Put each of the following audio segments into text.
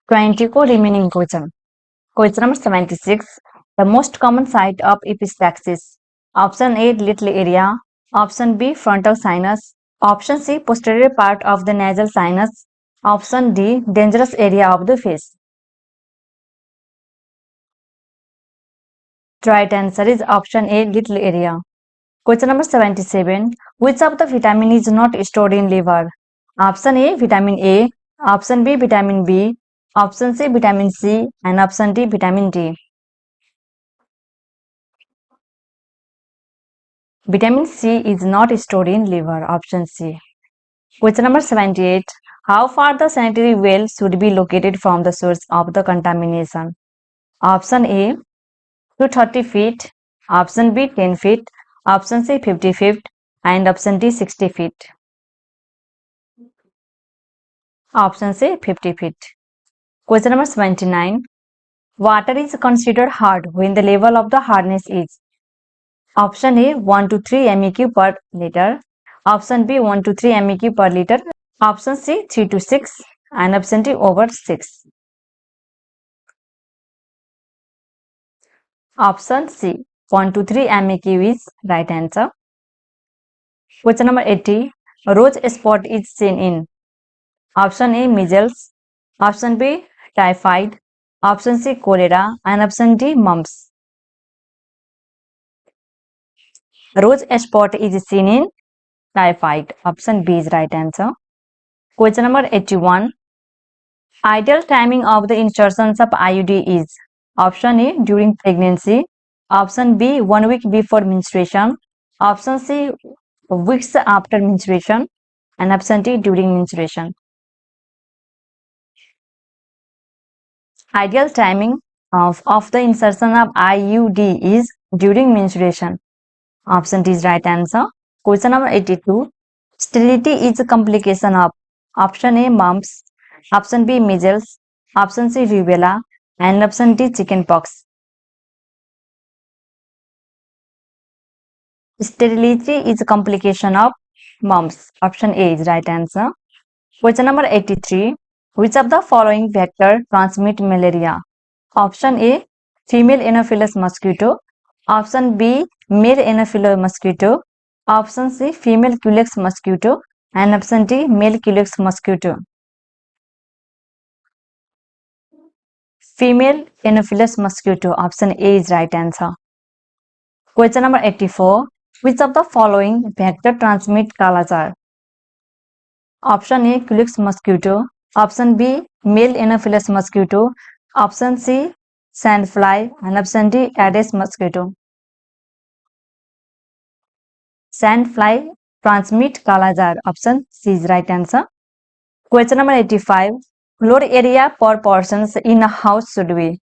20 remaining question. Question number 76. The most common site of epistaxis. Option A, little area. Option B, frontal sinus. Option C, posterior part of the nasal sinus. Option D, dangerous area of the face. The right answer is option A, little area. Question number 77. Which of the vitamin is not stored in liver? Option A, vitamin A. Option B, vitamin B. Option C, vitamin C. And option D, vitamin D. Vitamin C is not stored in liver. Option C. Question number 78. How far the sanitary well should be located from the source of the contamination? Option A, 230 feet. Option B, 10 feet. Option C, 50 feet. And option D, 60 feet. Option C, 50 feet. Question number 79. Water is considered hard when the level of the hardness is. Option A, 1 to 3 MEQ per liter. Option B, 1 to 3 MEQ per liter. Option C, 3 to 6. And option D, over 6. Option C, 1 to 3 MEQ is right answer. Question number 80. Rose spot is seen in. Option A, measles. Option B, typhoid. Option C, cholera. And option D, mumps. Rose spot is seen in typhoid. Option B is right answer. Question number 81. Ideal timing of the insertions of IUD is. Option A, during pregnancy. Option B, 1 week before menstruation. Option C, weeks after menstruation. And option D, during menstruation. Ideal timing of the insertion of IUD is during menstruation. Option D is right answer. Question number 82. Sterility is a complication of. Option A, mumps. Option B, measles. Option C, rubella. And option D, chickenpox. Sterility is a complication of mumps. Option A is right answer. Question number 83. Which of the following vector transmit malaria? Option A, female Anopheles mosquito. Option B, male Anopheles mosquito. Option C, female Culex mosquito. And option D, male Culex mosquito. Female Anopheles mosquito. Option A is right answer. Question number 84. Which of the following vector transmit Kala-Azar? Option A, Culex mosquito. Option B, male Anopheles mosquito. Option C, sandfly. And option D, Aedes mosquito. Sandfly transmit Kala-Azar. Option C is right answer. Question number 85. Floor area per persons in a house should be.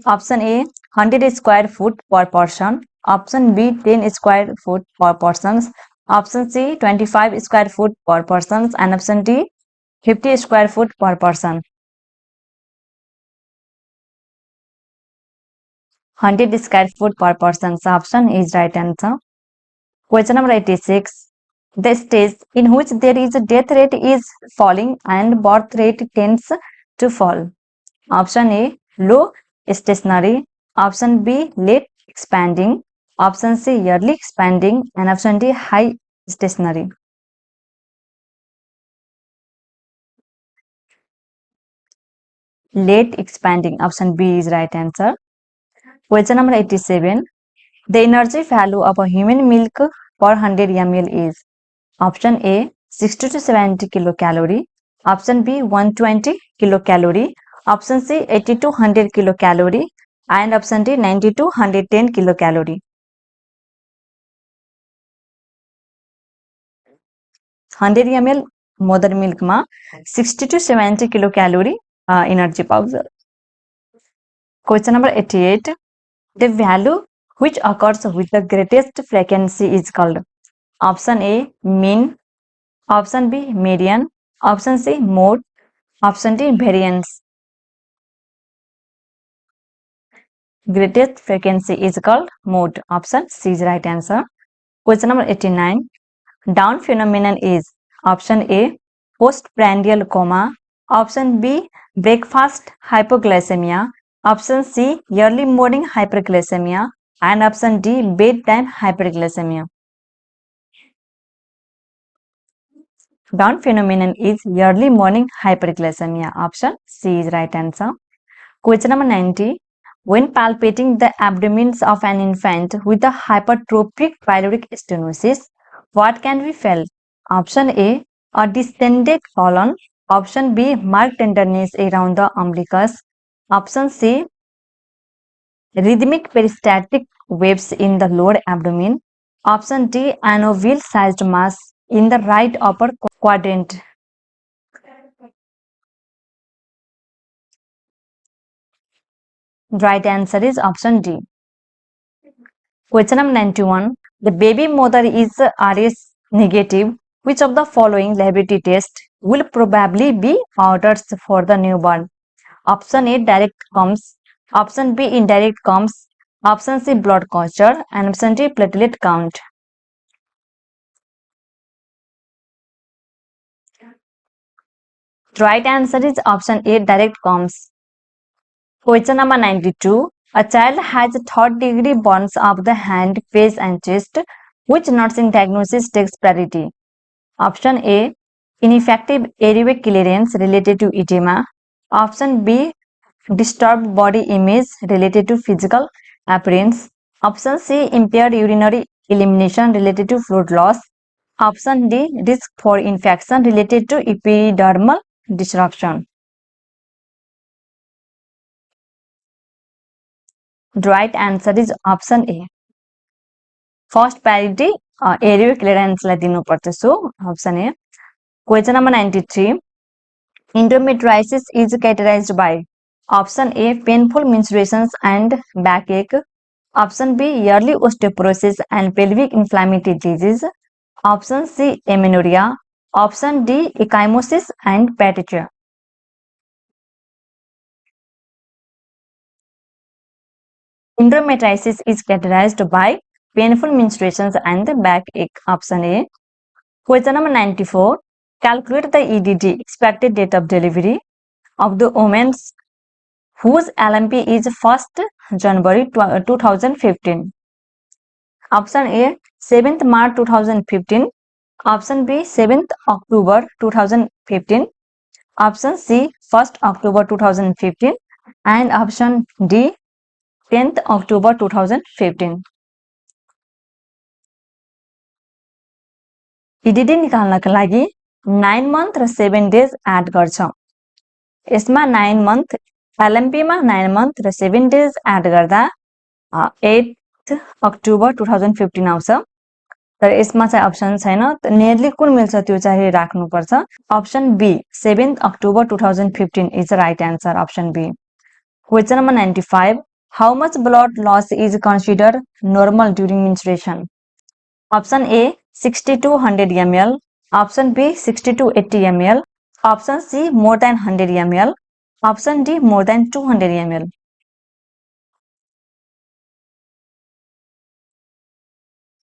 Option A, 100 square foot per person. Option B, 10 square foot per persons. Option C, 25 square foot per persons. And option D, 50 square foot per person. 100 square foot per person. Option is right answer. Question number 86. The stage in which there is a death rate is falling and birth rate tends to fall. Option A, low stationary. Option B, late expanding. Option C, yearly expanding. And option D, high stationary. Late expanding. Option B is right answer. Question number 87. The energy value of a human milk per 100 ml is. Option A, 60 to 70 kilocalorie. Option B, 120 kilocalorie. Option C, 80 to 100 kilocalorie. And option D, 90 to 110 kilocalorie. 100 ml mother milk ma 60 to 70 kilocalorie energy powder. Question number 88. The value which occurs with the greatest frequency is called. Option A, mean. Option B, median. Option C, mode. Option D, variance. Greatest frequency is called mode. Option C is right answer. Question number 89. Down phenomenon is. Option A, postprandial coma. Option B, breakfast hypoglycemia, option C early morning hyperglycemia, and option D bedtime hyperglycemia. Down phenomenon is early morning hyperglycemia. Option C is right answer. Question number 90. When palpating the abdomens of an infant with a hypertrophic pyloric stenosis, what can be felt? Option A distended colon. Option B, marked tenderness around the umbilicus. Option C, rhythmic peristatic waves in the lower abdomen. Option D, an ovule-sized mass in the right upper quadrant. Right answer is option D. Question number 91. The baby mother is RS negative. Which of the following laboratory tests will probably be ordered for the newborn? Option A, direct comes. Option B, indirect comes. Option C, blood culture. And option D, platelet count. Right answer is option A, direct comes. Question number 92. A child has third-degree burns of the hand, face, and chest. Which nursing diagnosis takes priority? Option A, ineffective airway clearance related to edema. Option B, disturbed body image related to physical appearance. Option C, impaired urinary elimination related to fluid loss. Option D, risk for infection related to epidermal disruption. The right answer is option A. First priority airway clearance लाई दिनुपर्छ. So option A. Question number 93. Endometriosis is characterized by option A, painful menstruations and backache. Option B, early osteoporosis and pelvic inflammatory disease. Option C, amenorrhea. Option D, ecchymosis and petechia. Endometriosis is characterized by painful menstruations and backache. Option A. Question number 94. Calculate the EDD, expected date of delivery, of the women whose LMP is 1st January 2015. Option A, 7th March 2015. Option B, 7th October 2015. Option C, 1st October 2015. And option D, 10th October 2015. EDD निकाल्नका लागि 9 month र 7 days add गर्छौं. यसमा 9 month LMP मा 9 month र 7 days add गर्दा 8th October 2015 आउँछ. तर यसमा चाहिँ option छैन. नियरली कुन मिल्छ त्यो चाहिँ राख्नुपर्छ. Option B 7th October 2015 is the right answer. Option B. Question number 95. How much blood loss is considered normal during menstruation? Option A, 60 to 100 ml. Option B, 60 to 80 ml. Option C, more than 100 ml. Option D, more than 200 ml.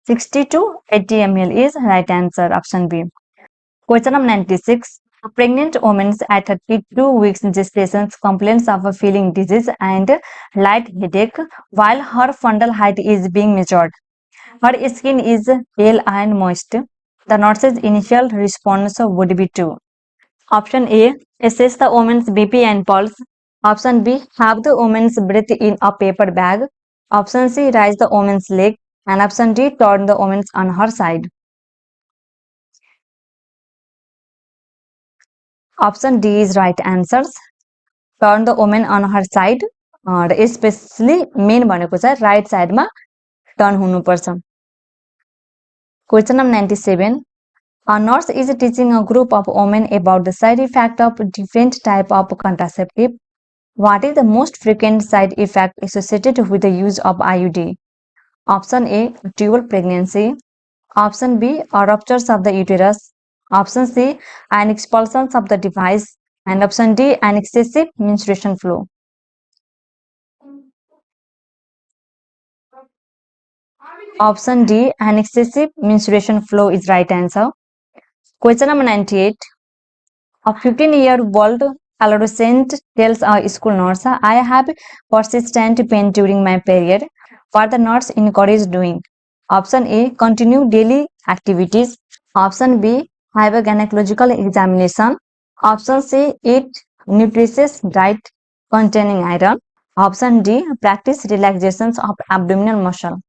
$60 to $80 ml is right answer. Option B. Question number 96. A pregnant woman at 32 weeks gestation complains of feeling disease and light headache while her fundal height is being measured. Her skin is pale and moist. The nurse's initial response would be to option A, assess the woman's BP and pulse. Option B, have the woman's breath in a paper bag. Option C, raise the woman's leg. And option D, turn the woman on her side. Option D is right answers. Turn the woman on her side. Especially main भनेको चाहिँ right side मा turn हुनुपर्छ. Question number 97. A nurse is teaching a group of women about the side effect of different type of contraceptive. What is the most frequent side effect associated with the use of IUD? Option A, dual pregnancy. Option B, ruptures of the uterus. Option C, an expulsion of the device. And option D, an excessive menstruation flow. Option D, an excessive menstruation flow is right answer. Question number 98. A 15-year-old Adolescent tells a school nurse, I have persistent pain during my period. What the nurse encourages doing. Option A, continue daily activities. Option B, have a gynecological examination. Option C, eat nutritious diet containing iron. Option D, practice relaxations of abdominal muscle.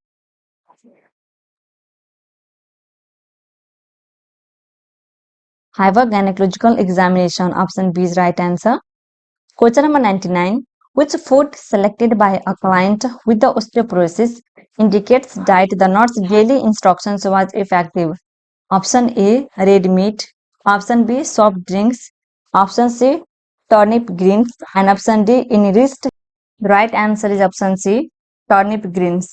Have a gynecological examination. Option B is right answer. Question number 99. Which food selected by a client with the osteoporosis indicates that the nurse daily instructions was effective? Option A, red meat. Option B, soft drinks. Option C, turnip greens. And option D, enriched. The right answer is option C, turnip greens.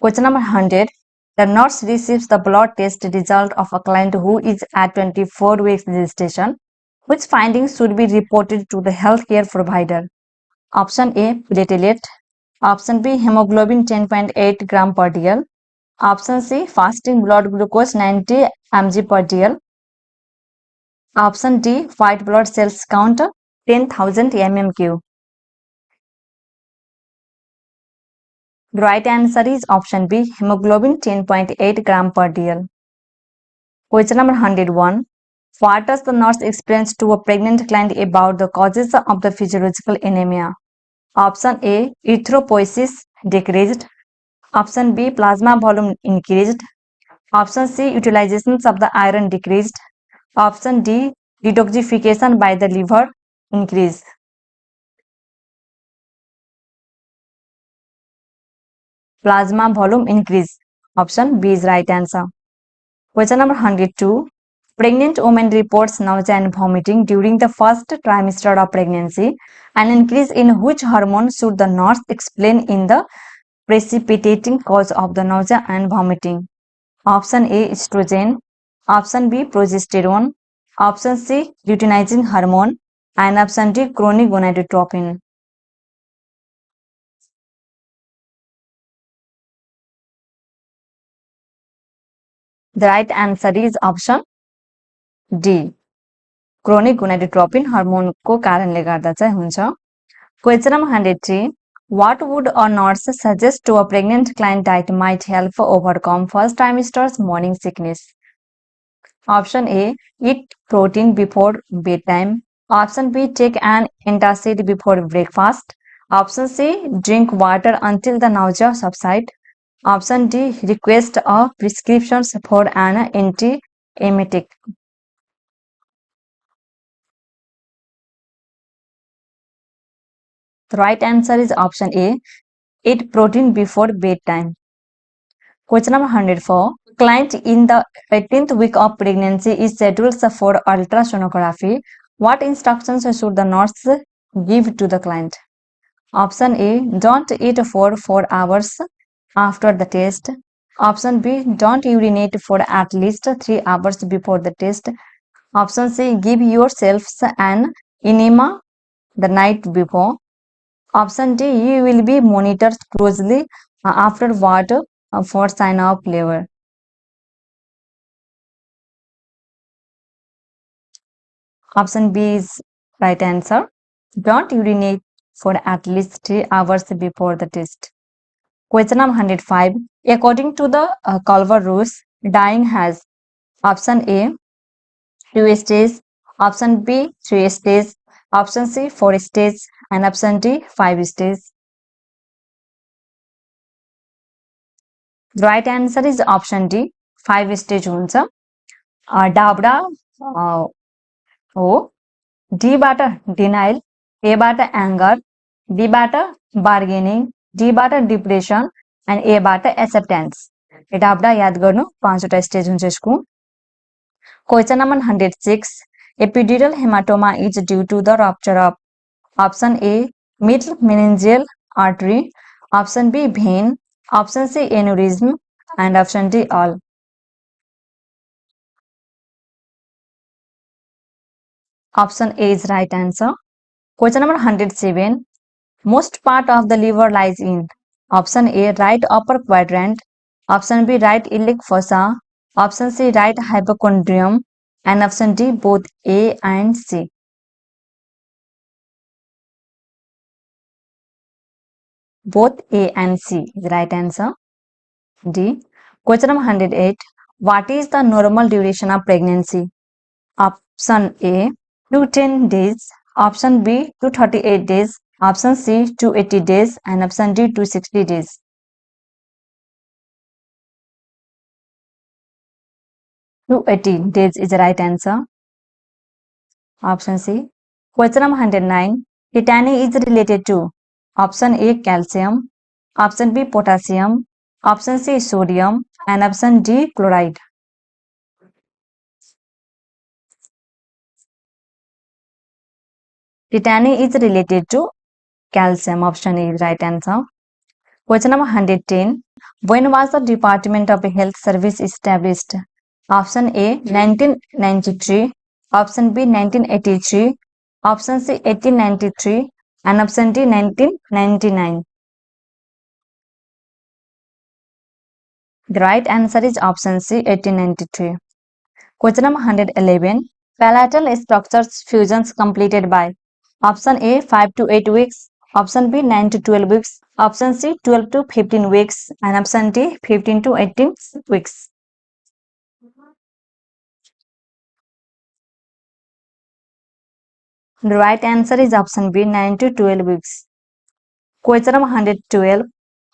Question number 100. The nurse receives the blood test result of a client who is at 24 weeks gestation. Which findings should be reported to the healthcare provider? Option A, platelet. Option B, hemoglobin 10.8 gram per dl. Option C, fasting blood glucose 90 mg per dl. Option D, white blood cells count 10,000 mmq. The right answer is option B, hemoglobin 10.8 gram per dl. Question number 101. What does the nurse explain to a pregnant client about the causes of the physiological anemia? Option A, erythropoiesis decreased. Option B, plasma volume increased. Option C, utilizations of the iron decreased. Option D, detoxification by the liver increased. Plasma volume increase. Option B is right answer. Question number 102. Pregnant woman reports nausea and vomiting during the first trimester of pregnancy. An increase in which hormone should the nurse explain in the precipitating cause of the nausea and vomiting? Option A, estrogen. Option B, progesterone. Option C, luteinizing hormone. And option D, chronic gonadotropin. The right answer is option D. Chronic gonadotropin हार्मोनको कारणले गर्दा चाहिँ हुन्छ. Question number 103. What would a nurse suggest to a pregnant client that might help overcome first trimester's morning sickness? Option A, eat protein before bedtime. Option B, take an antacid before breakfast. Option C, drink water until the nausea subside. Option D, request a prescription for an antiemetic. The right answer is option A, eat protein before bedtime. Question number 104. Client in the 18th week of pregnancy is scheduled for ultrasonography. What instructions should the nurse give to the client? Option A, don't eat for 4 hours after the test. Option B, don't urinate for at least 3 hours before the test. Option C, give yourself an enema the night before. Option D, you will be monitored closely afterward for sign of labor. Option B is right answer. Don't urinate for at least 3 hours before the test. Question number 105. According to the Culver rules, dying has option A, 2 stages, option B, 3 stages, option C, 4 stages, and option D, 5 stages. The right answer is option D, 5 stage हुन्छ. DABDA हो. डीबाट denial, एबाट anger, बीबाट bargaining, डीबाट depression and एबाट acceptance. DABDA याद गर्नु, 5वटा stage हुन्छ यसको. Question number 106. Epidural hematoma is due to the rupture of option A, middle meningeal artery, option B, vein, option C, aneurysm, and option D, all. Option A is right answer. Question number 107. Most part of the liver lies in option A, right upper quadrant, option B, right iliac fossa, option C, right hypochondrium, and option D, both A and C. Both A and C is right answer. D. Question number 108. What is the normal duration of pregnancy? Option A 210 days, option B 238 days, option C 280 days, and option D 260 days. 280 days is the right answer. Option C. Question number 109. Titanium is related to option A calcium, option B potassium, option C sodium, and option D chloride. Titanium is related to calcium. Option A is right answer. Question number 110. When was the Department of Health Service established? Option A 1993, option B 1983, option C 1893, and option D 1999. The right answer is option C 1893. Question number 111. Palatal structures fusions completed by option A 5 to 8 weeks, option B 9 to 12 weeks, option C 12 to 15 weeks, and option D 15 to 18 weeks. The right answer is option B 9 to 12 weeks. Question number 112.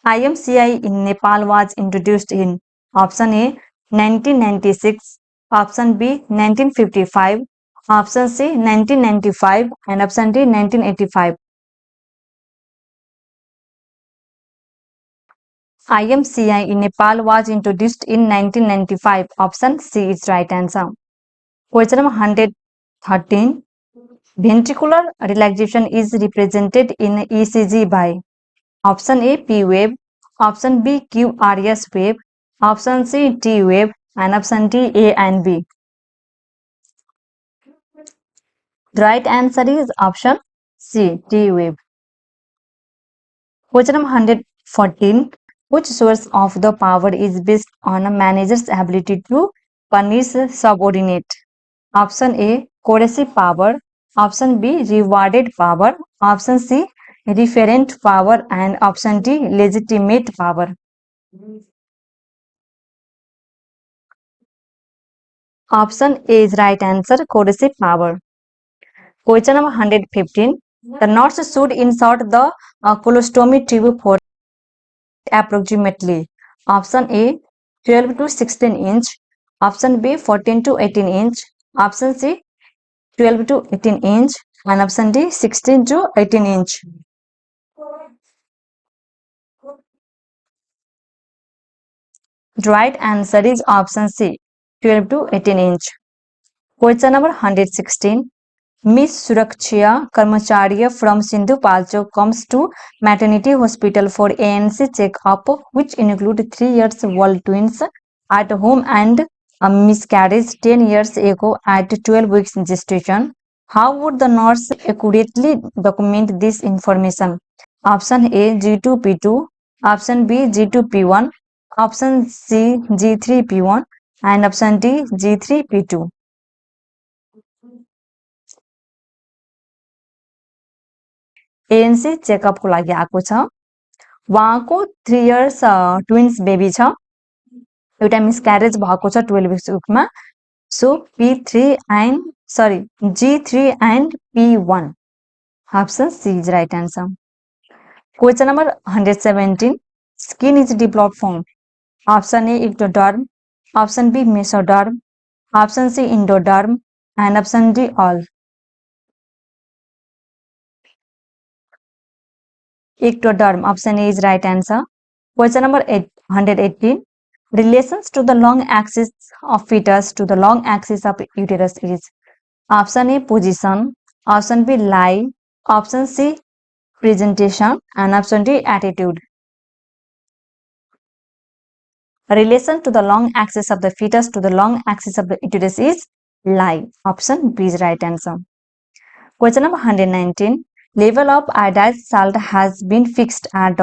IMCI in Nepal was introduced in option A 1996, option B 1955, option C 1995, and option D 1985. IMCI in Nepal was introduced in 1995. Option C is right answer. Question number 113. Ventricular relaxation is represented in ECG by option A P wave, option B QRS wave, option C T wave, and option D A and B. The right answer is option C T wave. Question number 114. Which source of the power is based on a manager's ability to punish subordinate? Option A coercive power, option B rewarded power, option C referent power, and option D legitimate power. Option A is right answer, coercive power. Question number 115. The nurse should insert the colostomy tube for approximately option A 12 to 16 inch, option B 14 to 18 inch, option C 12 to 18 inch, and option D 16 to 18 inch. The right answer is option C 12 to 18 inch. Question number 116. Miss Surakshiya Karmachariya from Sindhu Palchok comes to maternity hospital for ANC check-up, which include 3 years old twins at home and a miscarriage 10 years ago at 12 weeks gestation. How would the nurse accurately document this information? Option A G2P2, option B G2P1, option C G3P1, and option D G3P2. ANC चेकअपको लागि आएको छ उहाँको 3 years twins baby छ एउटा miscarriage भएको छ 12 विकमा सो G3 and P1 option C is right answer. Question number 117. Skin is developed from option A ectoderm, option B mesoderm, option C endoderm, and option D all. Ectoderm, option A is right answer. Question number 118. Relations to the long axis of fetus to the long axis of uterus is option A position, option B lie, option C presentation, and option D attitude. Relation to the long axis of the fetus to the long axis of the uterus is lie. Option B is right answer. Question number 119. Level of iodized salt has been fixed at ...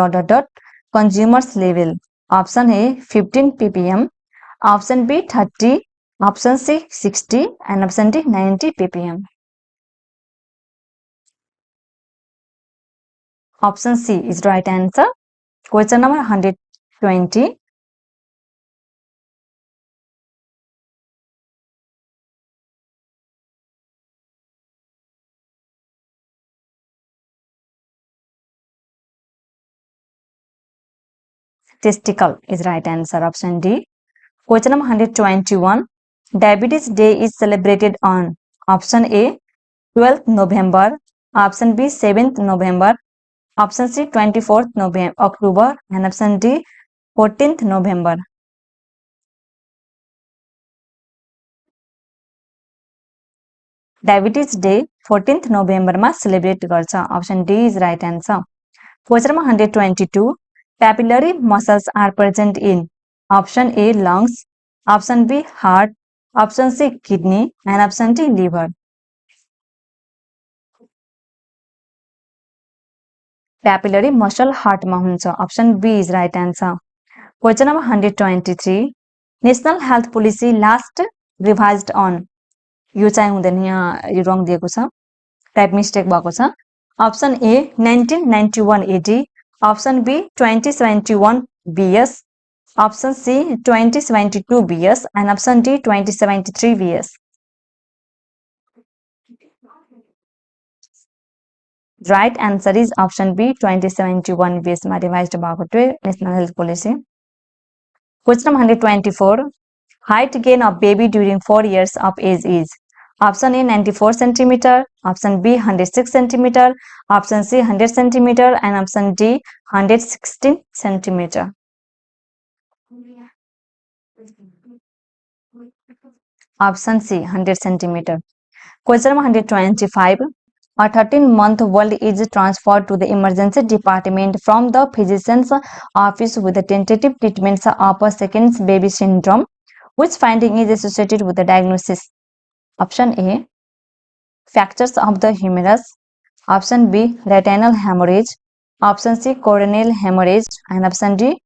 consumer's level. Option A 15 ppm, option B 30, option C 60, and option D 90 ppm. Option C is right answer. Question number 120. Testicle is right answer. Option D. Question number 121. Diabetes Day is celebrated on option A 12th November, option B 7th November, option C 24th November, October, and option D 14th November. Diabetes Day 14th November मा celebrate गर्छ. Option D is right answer. Question number 122. Papillary muscles are present in option A lungs, option B heart, option C kidney, and option D liver. Papillary muscle heart मा हुन्छ. Option B is right answer. Question number 123. National Health Policy last revised on. यो चाहिँ हुँदैन, यहाँ यो रङ दिएको छ, type mistake भएको छ. Option A 1991 AD, option B 2071 BS, option C 2072 BS, and option D 2073 BS. Right answer is option B 2071 BS मा revised भएको थियो National Health Policy. Question number 124. Height gain of baby during 4 years of age is option A 94 centimeter, option B 106 centimeter, option C 100 centimeter, and option D 116 centimeter. Option C 100 centimeter. Question number 125. A 13-month-old is transferred to the emergency department from the physician's office with the tentative treatments of a second baby syndrome. Which finding is associated with the diagnosis? Option A, fractures of the humerus, option B, retinal hemorrhage, option C, coronal hemorrhage, and option D,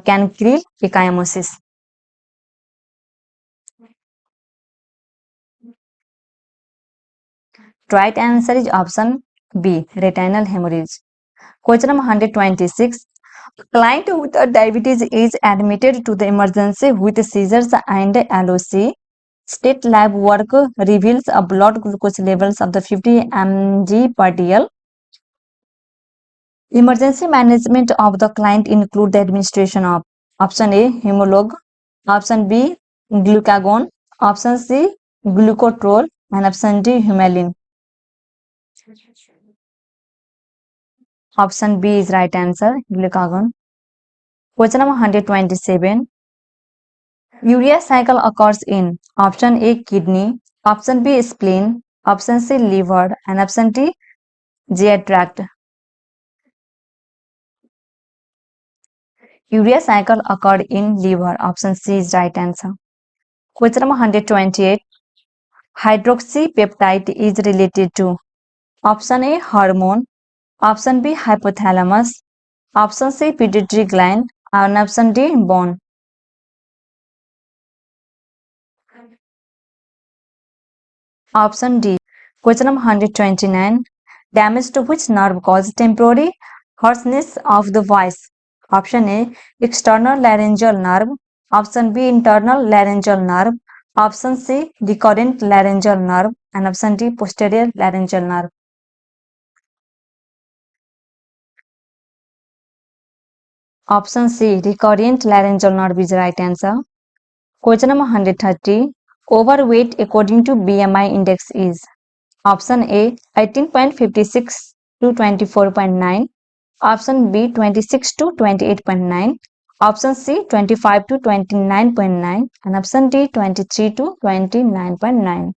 cancral ecchymosis. Right answer is option B, retinal hemorrhage. Question number 126. A client with diabetes is admitted to the emergency with seizures and LOC. State lab work reveals a blood glucose levels of the 50 mg per dl. Emergency management of the client include the administration of option A Hemolog, option B glucagon, option C glucotrol, and option D Humulin. Option B is right answer, glucagon. Question number 127. Urea cycle occurs in option A kidney, option B spleen, option C liver, and option D GI tract. Urea cycle occurred in liver. Option C is right answer. Question number 128. Hydroxypeptide is related to option A hormone, option B hypothalamus, option C pituitary gland, and option D bone. Option D. Question number 129. Damage to which nerve causes temporary hoarseness of the voice? Option A external laryngeal nerve, option B internal laryngeal nerve, option C recurrent laryngeal nerve, and option D posterior laryngeal nerve. Option C recurrent laryngeal nerve is right answer. Question number 130. Overweight according to BMI index is option A 18.56 to 24.9, option B 26 to 28.9, option C 25 to 29.9, and option D 23 to 29.9.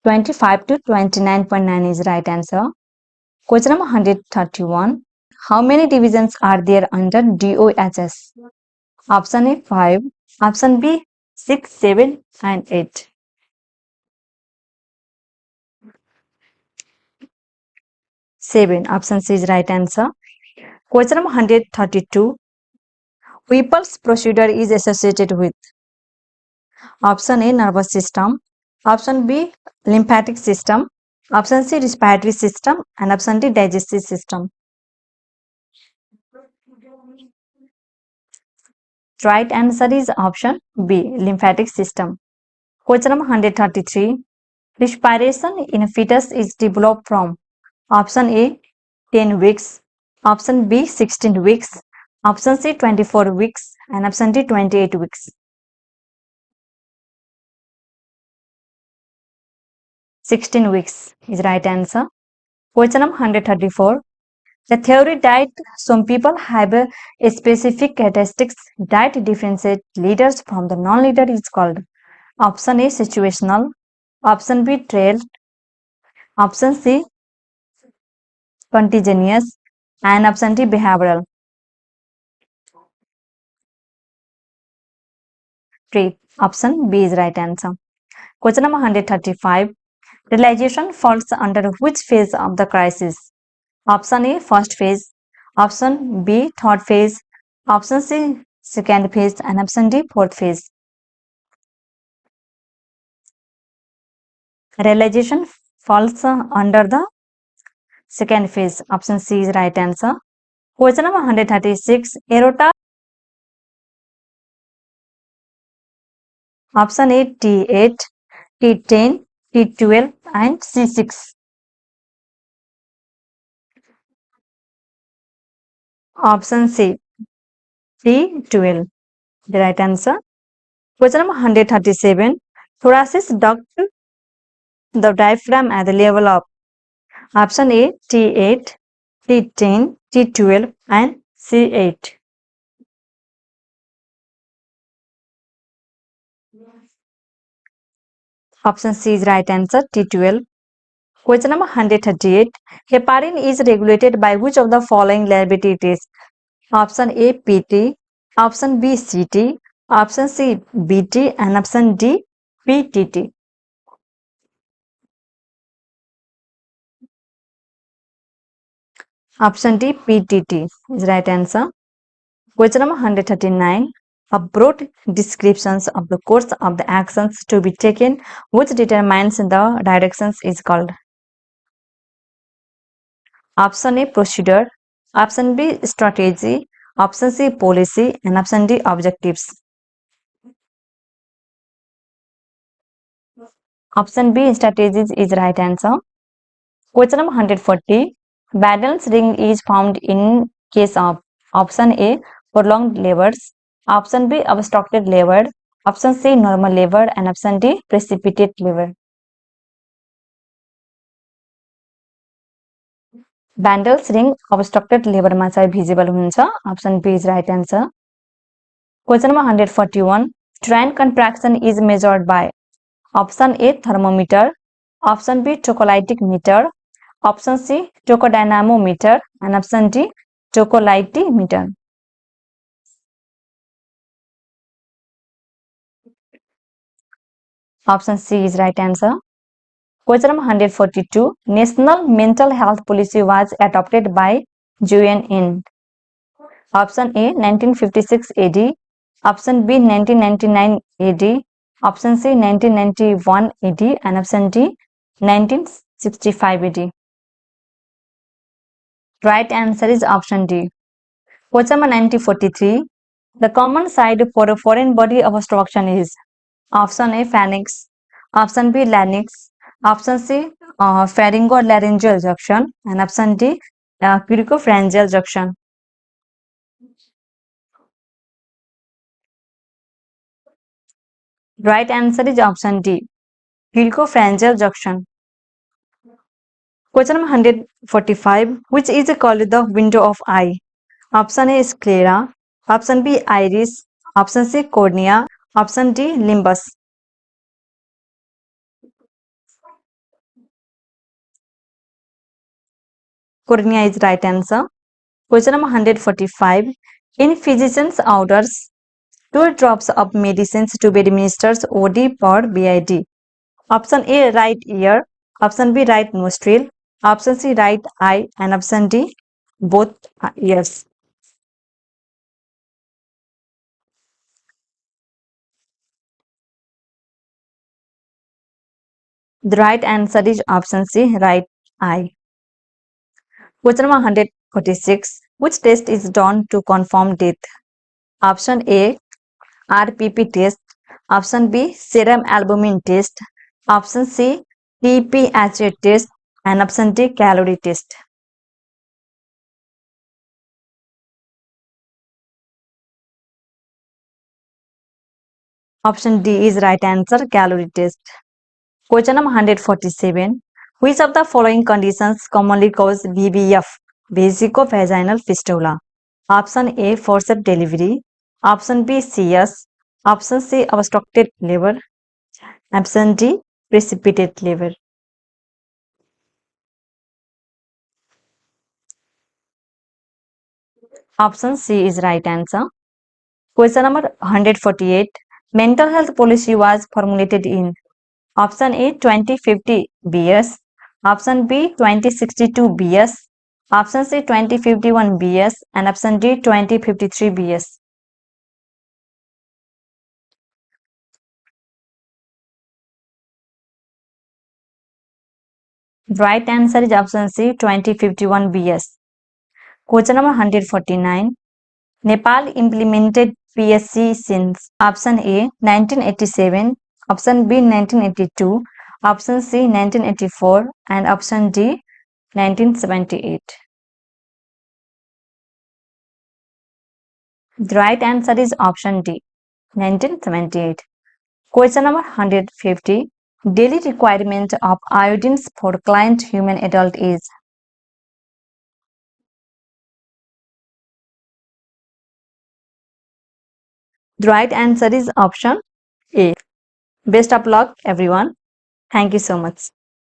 25 to 29.9 is right answer. Question number 131. How many divisions are there under DOHS? Option A 5, option B 6, 7, and 8. 7. Option C is right answer. Question number 132. Whipple's procedure is associated with option A nervous system, option B lymphatic system, Option C, respiratory system, and option D, digestive system. Right answer is option B, lymphatic system. Question number 133. Respiration in a fetus is developed from option A, 10 weeks, option B, 16 weeks, option C, 24 weeks, and option D, 28 weeks. 16 weeks is right answer. Question number 134. The theory that some people have a specific characteristics that differentiate leaders from the non-leader is called option A, situational, option B, trait, option C, contagious, and option D, behavioral. Trait. Option B is right answer. Question number 135. Realization falls under which phase of the crisis? Option A, first phase, option B, third phase, option C, second phase, and option D, fourth phase. Realization falls under the second phase. Option C is right answer. Question number 136. Aorta. Option A, T8, T10, T12, and C6. Option C, T12. The right answer. Question number 137. Thoracic duct the diaphragm at the level of option A, T8, T10, T12, and C8. Option C is right answer, T12. Question number 138. Heparin is regulated by which of the following liability tests? Option A, PT, option B, CT, option C, BT, and option D, PTT. Option D, PTT is right answer. Question number 139. A broad descriptions of the course of the actions to be taken which determines the directions is called. Option A, procedure, option B, strategy, option C, policy, and option D, objectives. Option B, strategies is right answer. Question number 140. Baddel's ring is found in case of option A, prolonged labors, option B, obstructed labor, option C, normal labor, and option D, precipitate labor. Bandel's ring obstructed labor चाहिँ visible हुन्छ. Option B is right answer. Question number 141. Trend contraction is measured by option A, thermometer, option B, tocolytic meter, option C, tocodynamometer, and option D, tocolytimeter. Option C is right answer. Question number 142. National Mental Health Policy was adopted by UN in option A, 1956 AD, option B, 1999 AD, option C, 1991 AD, and option D, 1965 AD. Right answer is option D. Question number 1943. The common side for a foreign body obstruction is option A, pharynx, option B, larynx, option C, pharyngolaryngeal junction, and option D, cricopharyngeal junction. Right answer is option D, cricopharyngeal junction. Question number 145. Which is called the window of eye? Option A, sclera, option B, iris, option C, cornea, option D, limbus. Cornea is right answer. Question number 145. In physician's orders, 2 drops of medicines to be administered OD or BID. Option A, right ear, option B, right nostril, option C, right eye, and option D, both ears. The right answer is option C, right eye. Question number 146. Which test is done to confirm death? Option A, RPP test. Option B, serum albumin test. Option C, TPHA test. And option D, calorie test. Option D is right answer, calorie test. Question number 147. Which of the following conditions commonly cause VVF, vesico-vaginal fistula? Option A, forceps delivery. Option B, CS. Option C, obstructed labor. Option D, precipitate labor. Option C is right answer. Question number 148. Mental health policy was formulated in option A 2050 BS, option B 2062 BS, option C 2051 BS, and option D 2053 BS. Right answer is option C 2051 BS. Question number 149. Nepal implemented PSC since option A 1987, option B 1982, option C 1984, and option D 1978. The right answer is option D 1978. Question number 150. Daily requirement of iodines for client human adult is. The right answer is option A. Best of luck, everyone. Thank you so much.